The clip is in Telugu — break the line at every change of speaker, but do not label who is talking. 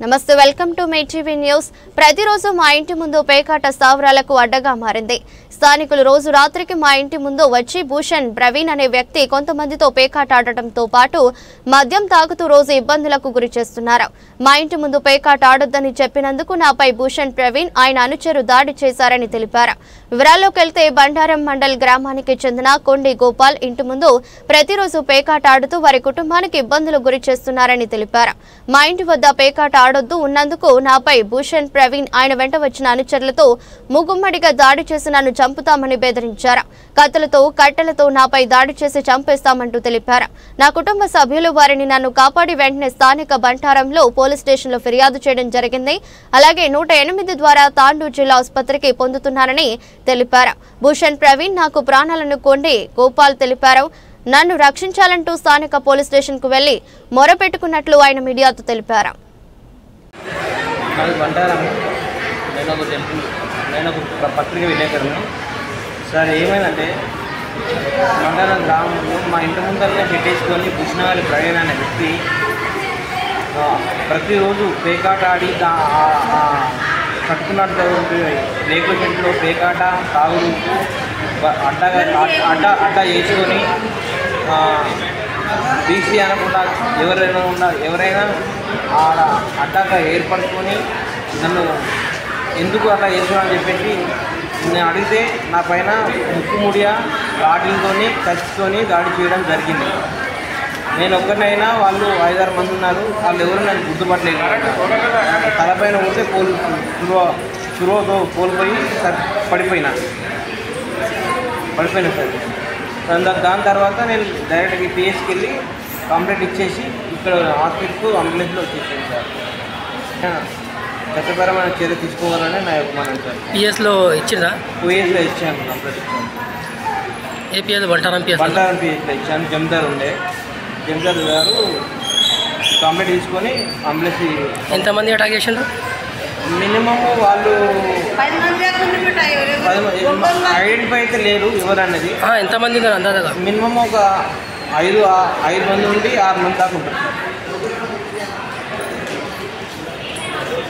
నమస్తే welcome to my TV news. ప్రతిరోజు మా ఇంటి ముందు పేకాట స్థావరాలకు అడ్డగా మారింది। స్థానికులు రోజు రాత్రికి మా ఇంటి ముందు వచ్చి భూషణ్ ప్రవీణ్ అనే వ్యక్తి కొంతమందితో పేకాట ఆడటంతో పాటు మద్యం తాగుతూ రోజు ఇబ్బందులకు గురి చేస్తున్నారు। మా ఇంటి ముందు పేకాట ఆడొద్దని చెప్పినందుకు నాపై భూషణ్ ప్రవీణ్ ఆయన అనుచరు దాడి చేశారని తెలిపారు। వివరాల్లోకి వెళ్తే బండారం మండల్ గ్రామానికి చెందిన కొండి గోపాల్ ఇంటి ముందు ప్రతిరోజు పేకాట ఆడుతూ వారి కుటుంబానికి ఇబ్బందులకు గురి చేస్తున్నారని తెలిపారు। మా ఇంటి వద్ద పేకాట ఆడొద్దు ఉన్నందుకు నాపై భూషణ్ ప్రవీణ్ ఆయన వెంట వచ్చిన అనుచరులతో ముగుమ్మడిగా దాడి చేసి నన్ను చంపుతామని బెదిరించారు। కత్తులతో కట్టెలతో నాపై దాడి చేసి చంపేస్తామంటూ తెలిపారు। నా కుటుంబ సభ్యులు వారిని నన్ను కాపాడి వెంటనే స్థానిక బంటారంలో పోలీస్ స్టేషన్లో ఫిర్యాదు చేయడం జరిగింది। అలాగే 108 ద్వారా తాండూరు జిల్లా ఆసుపత్రికి పొందుతున్నారని తెలిపారు। భూషణ్ ప్రవీణ్ నాకు ప్రాణాలను కొండి గోపాల్ తెలిపారు। నన్ను రక్షించాలంటూ స్థానిక పోలీస్ స్టేషన్ కు వెళ్లి మొరపెట్టుకున్నట్లు ఆయన మీడియాతో తెలిపారు।
నేను ఒక పత్రిక విలేకరును సార్। ఏమైందంటే మండలం గ్రామంలో మా ఇంటి ముందరనే పెట్టేసుకొని భూషణ్ ప్రవీణ్ అనే వ్యక్తి ప్రతిరోజు పేకాట ఆడి కట్టుకున్నటువంటి రేకుల చెంట్లో పేకాట తాగుడు అడ్డా వేసుకొని బీసీ అనకుండా ఎవరైనా ఆడ అడ్డాగా ఏర్పడుకొని నన్ను ఎందుకు అట్లా వేసుకుని చెప్పేసి నేను అడిగితే నా పైన ముక్కుముడియా రాడ్లతో కత్తితోని దాడి చేయడం జరిగింది। నేను ఒక్కరినైనా వాళ్ళు 5-6 మంది ఉన్నారు, వాళ్ళు ఎవరు నన్ను గుర్తుపట్టలేదు। తలపైన ఉంటే సురోతో కోల్పోయి పడిపోయినా సార్। దాని తర్వాత నేను డైరెక్ట్గా పిఎస్కి వెళ్ళి కంప్లైంట్ ఇచ్చేసి ఇక్కడ హాస్పిటల్కు అంబులెన్స్లో వచ్చేసాను సార్। చట్టపరమైన చర్య తీసుకోవాలని నా యొక్క మనం సార్।
పిఎస్లో ఇచ్చిందా?
పిఎస్లో ఇచ్చాను, కంప్లైంట్ ఇచ్చాను।
ఏపీఎస్ బంటారం
పిఎస్లో ఇచ్చాను। జమీదారు గారు కంప్లైంట్ తీసుకొని అంబులెన్స్।
ఎంతమంది అటాక్ చేసిండ్రు?
మినిమమ్ వాళ్ళు ఐడెంటిఫై అయితే లేరు ఎవరు అన్నది।
ఎంతమంది అందాజగా?
మినిమమ్ ఒక 5 మంది నుండి 6 మంది దాకా ఉంటారు।